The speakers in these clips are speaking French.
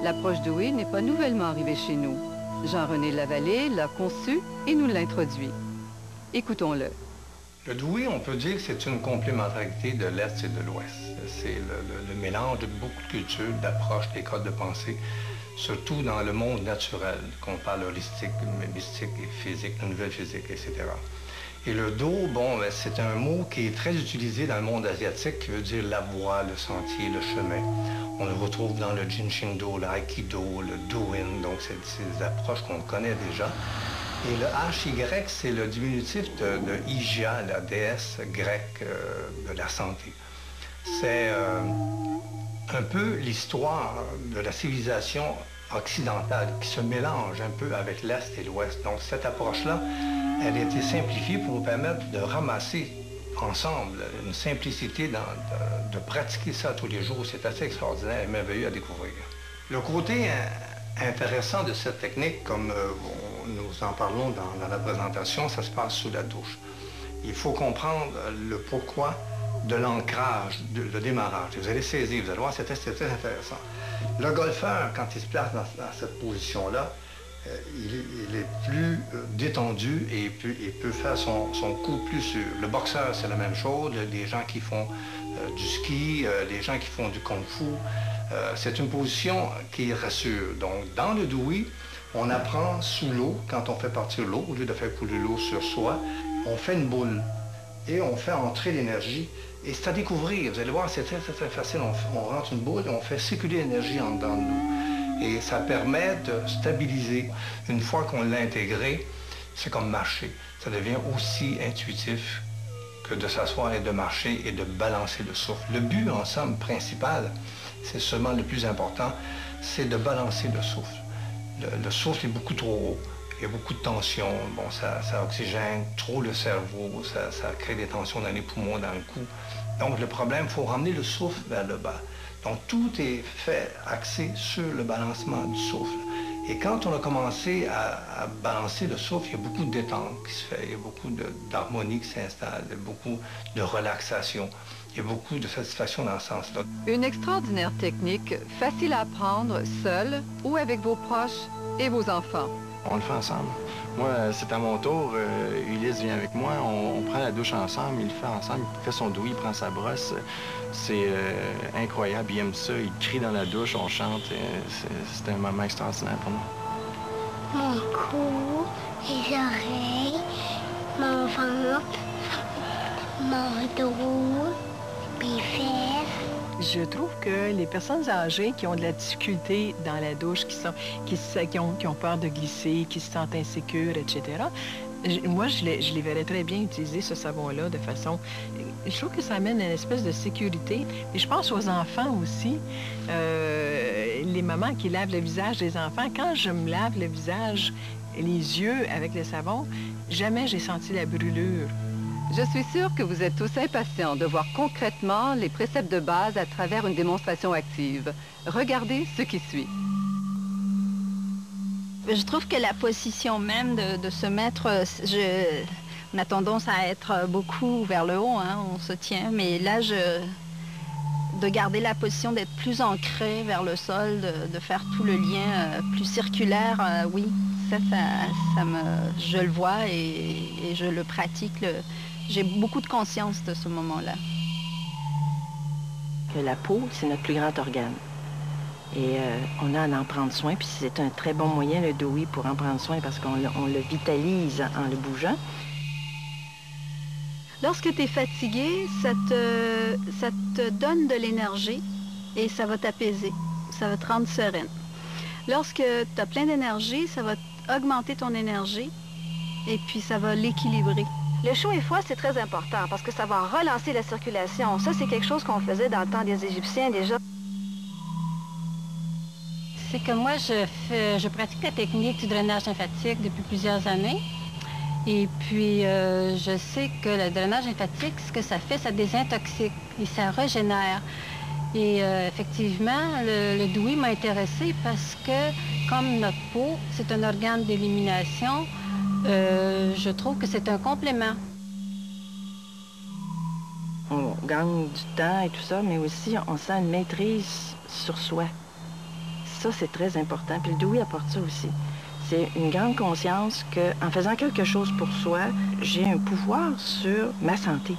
L'approche Dewey n'est pas nouvellement arrivée chez nous. Jean-René Lavallée l'a conçu et nous l'introduit. Écoutons-le. Le Dewey, on peut dire que c'est une complémentarité de l'Est et de l'Ouest. C'est le mélange de beaucoup de cultures, d'approches, d'écoles de pensée, surtout dans le monde naturel, qu'on parle holistique, mystique et physique, la nouvelle physique, etc. Et le Do, bon, c'est un mot qui est très utilisé dans le monde asiatique, qui veut dire la voie, le sentier, le chemin. On le retrouve dans le Jinshin-Do, l'aïkido, le Do-in, donc c'est ces approches qu'on connaît déjà. Et le HY, c'est le diminutif de Hygia, la déesse grecque de la santé. C'est un peu l'histoire de la civilisation occidentale qui se mélange un peu avec l'Est et l'Ouest. Donc cette approche-là, elle a été simplifiée pour nous permettre de ramasser ensemble une simplicité de pratiquer ça tous les jours. C'est assez extraordinaire et merveilleux à découvrir. Le côté intéressant de cette technique, comme nous en parlons dans la présentation, ça se passe sous la douche. Il faut comprendre le pourquoi de l'ancrage, le démarrage. Vous allez saisir, vous allez voir, c'est très intéressant. Le golfeur, quand il se place dans cette position-là, il est plus détendu et il peut faire son coup plus sûr. Le boxeur, c'est la même chose. Les gens qui font du ski, les gens qui font du kung-fu, c'est une position qui rassure. Donc, dans le Dewey, on apprend sous l'eau, quand on fait partir l'eau, au lieu de faire couler l'eau sur soi, on fait une boule et on fait entrer l'énergie. Et c'est à découvrir. Vous allez voir, c'est très facile. On rentre une boule et on fait circuler l'énergie en dedans de nous. Et ça permet de stabiliser. Une fois qu'on l'a intégré, c'est comme marcher. Ça devient aussi intuitif que de s'asseoir et de marcher et de balancer le souffle. Le but, en somme, principal, c'est seulement le plus important, c'est de balancer le souffle. Le souffle est beaucoup trop haut. Il y a beaucoup de tension. Bon, ça oxygène trop le cerveau, ça crée des tensions dans les poumons, dans le cou. Donc, le problème, il faut ramener le souffle vers le bas. Donc, tout est fait, axé sur le balancement du souffle. Et quand on a commencé à balancer le souffle, il y a beaucoup de détente qui se fait, il y a beaucoup d'harmonie qui s'installe, il y a beaucoup de relaxation, il y a beaucoup de satisfaction dans ce sens-là. Une extraordinaire technique, facile à apprendre, seul ou avec vos proches et vos enfants. On le fait ensemble. Moi, c'est à mon tour. Ulysse vient avec moi. On prend la douche ensemble. Il le fait ensemble. Il fait son douille, il prend sa brosse. C'est incroyable. Il aime ça. Il crie dans la douche. On chante. C'est un moment extraordinaire pour nous. Mon cou, les oreilles, mon ventre, mon dos, mes fesses. Je trouve que les personnes âgées qui ont de la difficulté dans la douche, qui ont peur de glisser, qui se sentent insécures, etc., moi, je les verrais très bien utiliser ce savon-là de façon... Je trouve que ça amène une espèce de sécurité. Et je pense aux enfants aussi. Les mamans qui lavent le visage des enfants, quand je me lave le visage et les yeux avec le savon, jamais j'ai senti la brûlure. Je suis sûre que vous êtes tous impatients de voir concrètement les préceptes de base à travers une démonstration active. Regardez ce qui suit. Je trouve que la position même de se mettre, on a tendance à être beaucoup vers le haut, hein, on se tient, mais là, de garder la position, d'être plus ancré vers le sol, de faire tout le lien plus circulaire, oui, je le vois et je le pratique. J'ai beaucoup de conscience de ce moment-là. La peau, c'est notre plus grand organe. Et on a à en prendre soin, puis c'est un très bon moyen, le Dewey, pour en prendre soin, parce qu'on le vitalise en le bougeant. Lorsque tu es fatigué, ça te donne de l'énergie et ça va t'apaiser, ça va te rendre sereine. Lorsque tu as plein d'énergie, ça va augmenter ton énergie et puis ça va l'équilibrer. Le chaud et froid, c'est très important parce que ça va relancer la circulation. Ça, c'est quelque chose qu'on faisait dans le temps des Égyptiens déjà. C'est que moi, je pratique la technique du drainage lymphatique depuis plusieurs années. Et puis, je sais que le drainage lymphatique, ce que ça fait, ça désintoxique et ça régénère. Et effectivement, le Dewey m'a intéressée parce que, comme notre peau, c'est un organe d'élimination, je trouve que c'est un complément. On gagne du temps et tout ça, mais aussi on sent une maîtrise sur soi. ça, c'est très important. Puis le Dewey apporte ça aussi. C'est une grande conscience qu'en faisant quelque chose pour soi, j'ai un pouvoir sur ma santé.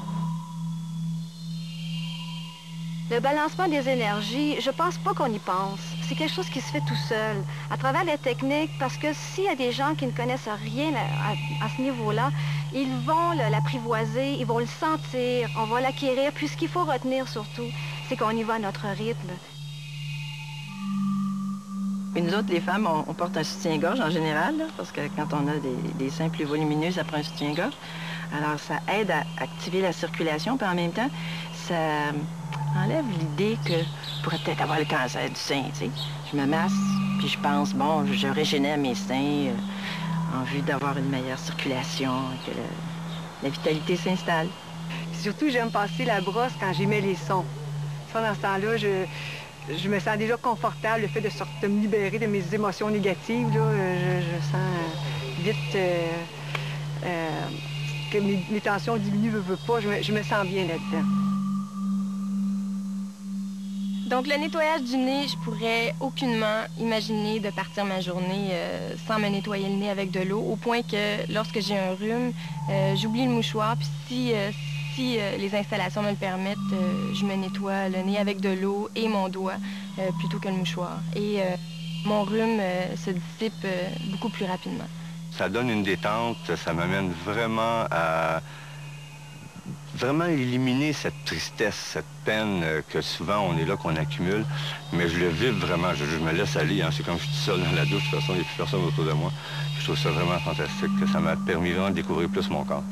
Le balancement des énergies, je pense pas qu'on y pense. C'est quelque chose qui se fait tout seul, à travers les techniques, parce que s'il y a des gens qui ne connaissent rien à ce niveau-là, ils vont l'apprivoiser, ils vont le sentir, on va l'acquérir. Puis ce qu'il faut retenir surtout, c'est qu'on y va à notre rythme. Et nous autres, les femmes, on porte un soutien-gorge en général, là, parce que quand on a des seins plus volumineux, ça prend un soutien-gorge. Alors, ça aide à activer la circulation, puis en même temps, ça enlève l'idée que je pourrais peut-être avoir le cancer du sein, tu sais. Je me masse, puis je pense, bon, je régénère mes seins en vue d'avoir une meilleure circulation, que la vitalité s'installe. Surtout, j'aime passer la brosse quand j'émets les sons. Ça, dans ce temps-là, je me sens déjà confortable, le fait de me libérer de mes émotions négatives. Là, je sens vite que mes tensions diminuent, veux pas. Je me sens bien là-dedans. Donc, le nettoyage du nez, je pourrais aucunement imaginer de partir ma journée sans me nettoyer le nez avec de l'eau, au point que lorsque j'ai un rhume, j'oublie le mouchoir, puis si les installations me le permettent, je me nettoie le nez avec de l'eau et mon doigt plutôt que le mouchoir. Et mon rhume se dissipe beaucoup plus rapidement. Ça donne une détente, ça m'amène vraiment à éliminer cette tristesse, cette peine que souvent on est là, qu'on accumule. Mais je le vive vraiment, je me laisse aller, hein. C'est comme je suis tout seul dans la douche, de toute façon, il n'y a plus personne autour de moi. Je trouve ça vraiment fantastique, que ça m'a permis vraiment de découvrir plus mon corps.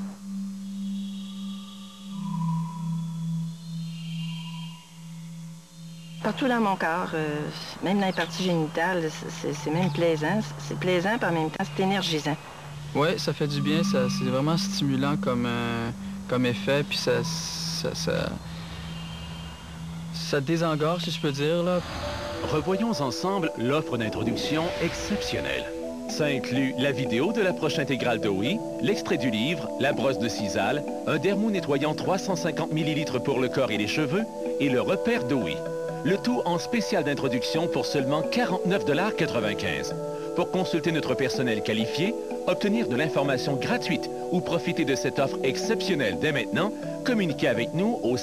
Partout dans mon corps, même dans les parties génitales, c'est même plaisant. C'est plaisant, puis en même temps, c'est énergisant. Oui, ça fait du bien. C'est vraiment stimulant comme effet, puis ça désengorge, si je peux dire, là. Revoyons ensemble l'offre d'introduction exceptionnelle. Ça inclut la vidéo de l'approche intégrale Dewey, l'extrait du livre, la brosse de Sisal, un dermo nettoyant 350 ml pour le corps et les cheveux, et le repère Dewey. Le tout en spécial d'introduction pour seulement 49,95 $. Pour consulter notre personnel qualifié, obtenir de l'information gratuite ou profiter de cette offre exceptionnelle dès maintenant, communiquez avec nous au